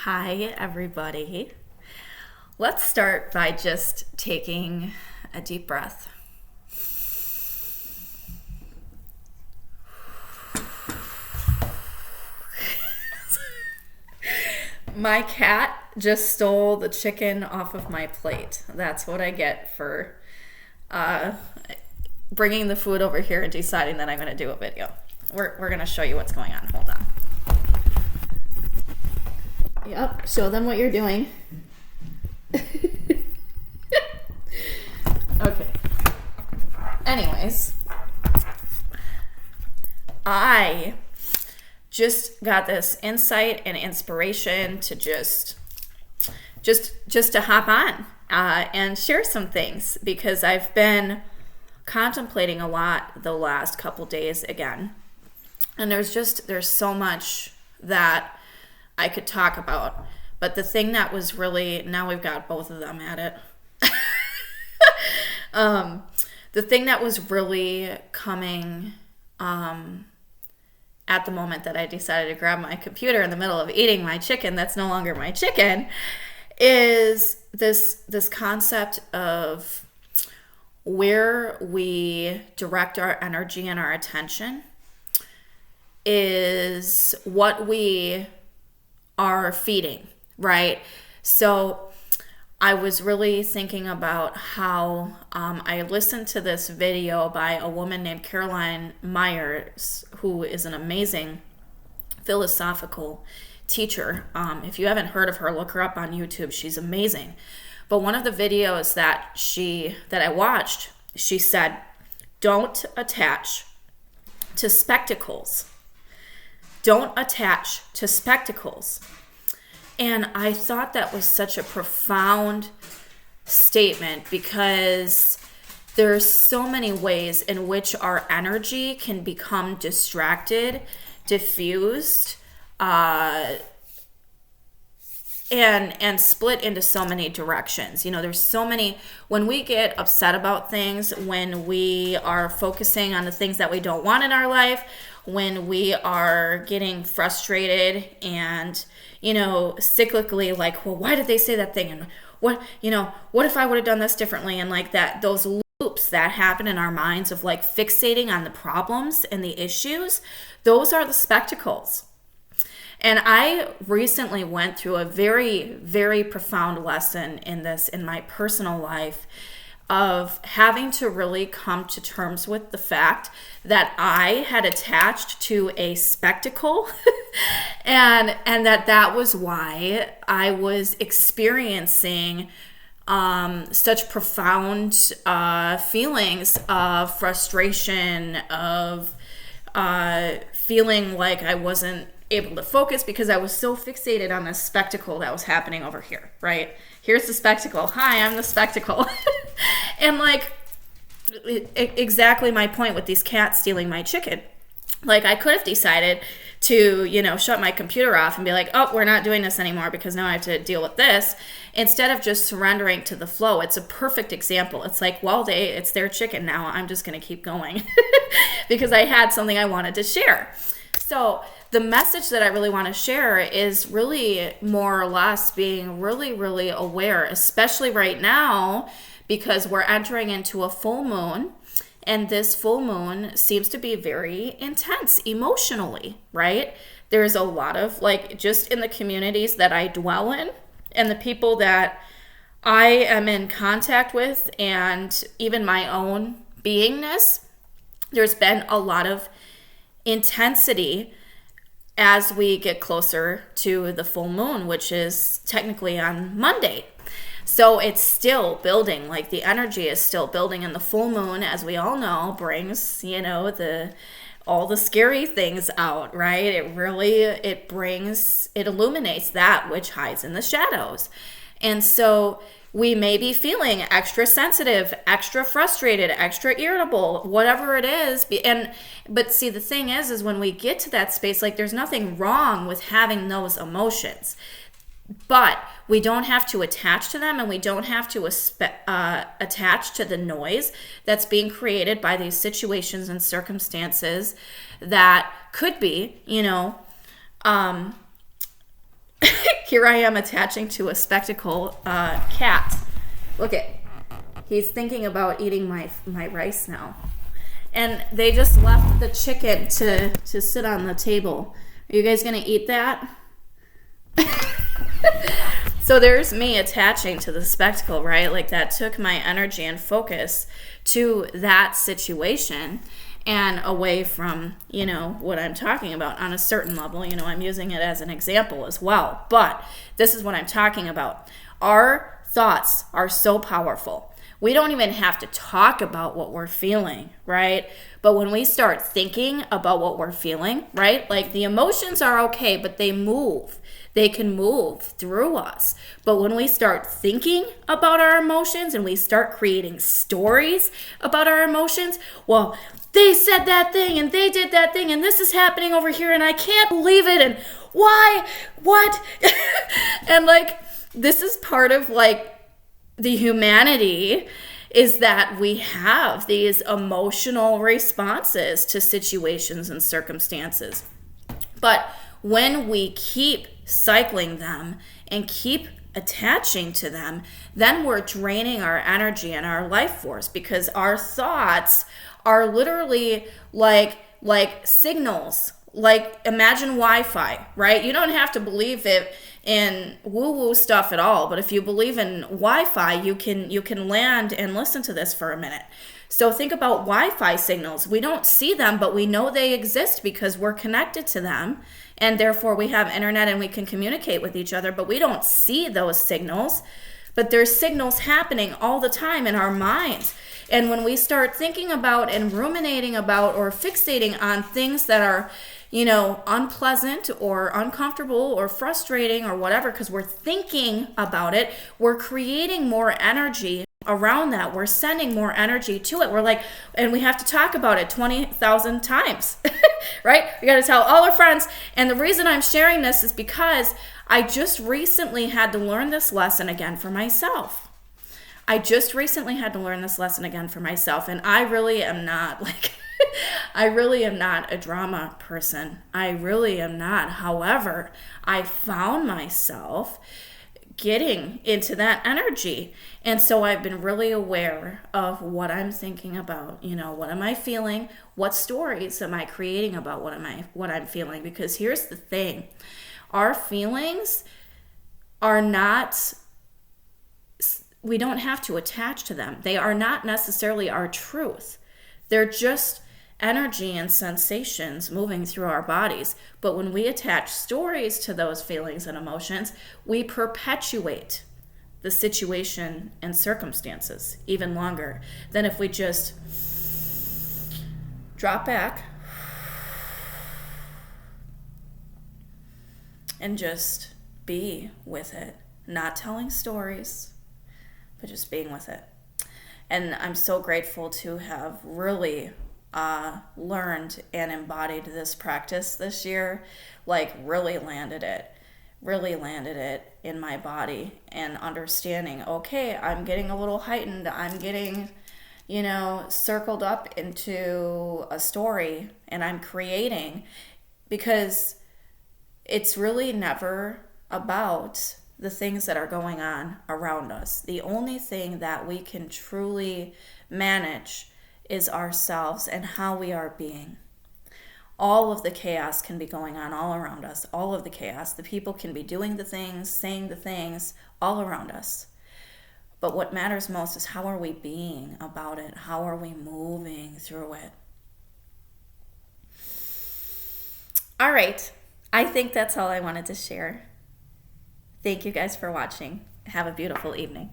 Hi, everybody. Let's start by just taking a deep breath. My cat just stole the chicken off of my plate. That's what I get for bringing the food over here and deciding that I'm going to do a video. We're going to show you what's going on. Hold on. Yep, show them what you're doing. Okay. Anyways, I just got this insight and inspiration to just to hop on and share some things, because I've been contemplating a lot the last couple days again, and there's so much that I could talk about. But the thing that was really, now we've got both of them at it. The thing that was really coming at the moment that I decided to grab my computer in the middle of eating my chicken that's no longer my chicken is this concept of where we direct our energy and our attention is what we are feeding, right? So I was really thinking about how I listened to this video by a woman named Caroline Myers, who is an amazing philosophical teacher. If you haven't heard of her, look her up on YouTube. She's amazing. But one of the videos that I watched, she said, "Don't attach to spectacles. Don't attach to spectacles." And I thought that was such a profound statement, because there's so many ways in which our energy can become distracted, diffused, and split into so many directions. You know, there's so many, when we get upset about things, when we are focusing on the things that we don't want in our life, when we are getting frustrated and, cyclically like, well, why did they say that thing? And what if I would have done this differently? And like that, those loops that happen in our minds of like fixating on the problems and the issues, those are the spectacles. And I recently went through a very, very profound lesson in this in my personal life, of having to really come to terms with the fact that I had attached to a spectacle and that was why I was experiencing such profound feelings of frustration, of feeling like I wasn't able to focus because I was so fixated on this spectacle that was happening over here, right? Here's the spectacle. Hi, I'm the spectacle. And like, exactly my point with these cats stealing my chicken. Like, I could have decided to, shut my computer off and be like, oh, we're not doing this anymore because now I have to deal with this, instead of just surrendering to the flow. It's a perfect example. It's like, well, it's their chicken now. I'm just going to keep going because I had something I wanted to share. So the message that I really want to share is really more or less being really, really aware, especially right now, because we're entering into a full moon, and this full moon seems to be very intense emotionally, right? There's a lot of, like, just in the communities that I dwell in and the people that I am in contact with, and even my own beingness, there's been a lot of intensity as we get closer to the full moon, which is technically on Monday. So it's still building, like the energy is still building, and the full moon, as we all know, brings, all the scary things out, right? It illuminates that which hides in the shadows. And so we may be feeling extra sensitive, extra frustrated, extra irritable, whatever it is. But see, the thing is when we get to that space, like, there's nothing wrong with having those emotions, but we don't have to attach to them, and we don't have to attach to the noise that's being created by these situations and circumstances that could be, here I am attaching to a spectacle cat. Look at, he's thinking about eating my rice now. And they just left the chicken to sit on the table. Are you guys going to eat that? So there's me attaching to the spectacle, right? Like that took my energy and focus to that situation and away from, what I'm talking about on a certain level. I'm using it as an example as well. But this is what I'm talking about. Our thoughts are so powerful. We don't even have to talk about what we're feeling, right? But when we start thinking about what we're feeling, right? Like the emotions are okay, but they move. They can move through us. But when we start thinking about our emotions and we start creating stories about our emotions, well, they said that thing and they did that thing and this is happening over here and I can't believe it and why? What? And like, this is part of like the humanity is that we have these emotional responses to situations and circumstances. But when we keep cycling them and keep attaching to them, then we're draining our energy and our life force, because our thoughts are literally like signals. Like imagine Wi-Fi, right? You don't have to believe it in woo-woo stuff at all, but if you believe in Wi-Fi, you can land and listen to this for a minute. So think about Wi-Fi signals. We don't see them, but we know they exist because we're connected to them, and therefore we have internet and we can communicate with each other, but we don't see those signals. But there's signals happening all the time in our minds. And when we start thinking about and ruminating about or fixating on things that are, unpleasant or uncomfortable or frustrating or whatever, because we're thinking about it, we're creating more energy around that. We're sending more energy to it. We're like, and we have to talk about it 20,000 times, right? We got to tell all our friends. And the reason I'm sharing this is because I just recently had to learn this lesson again for myself. And I really am not I really am not a drama person. I really am not. However, I found myself getting into that energy. And so I've been really aware of what I'm thinking about. What am I feeling? What stories am I creating about what I'm feeling? Because here's the thing. Our feelings are not, we don't have to attach to them. They are not necessarily our truth. They're just energy and sensations moving through our bodies. But when we attach stories to those feelings and emotions, we perpetuate the situation and circumstances even longer than if we just drop back and just be with it, not telling stories, but just being with it. And I'm so grateful to have really learned and embodied this practice this year, really landed it in my body, and understanding, okay, I'm getting a little heightened, I'm getting, circled up into a story, and I'm creating, because it's really never about the things that are going on around us. The only thing that we can truly manage is ourselves and how we are being. All of the chaos can be going on all around us. All of the chaos. The people can be doing the things, saying the things all around us. But what matters most is how are we being about it? How are we moving through it? All right. I think that's all I wanted to share. Thank you guys for watching. Have a beautiful evening.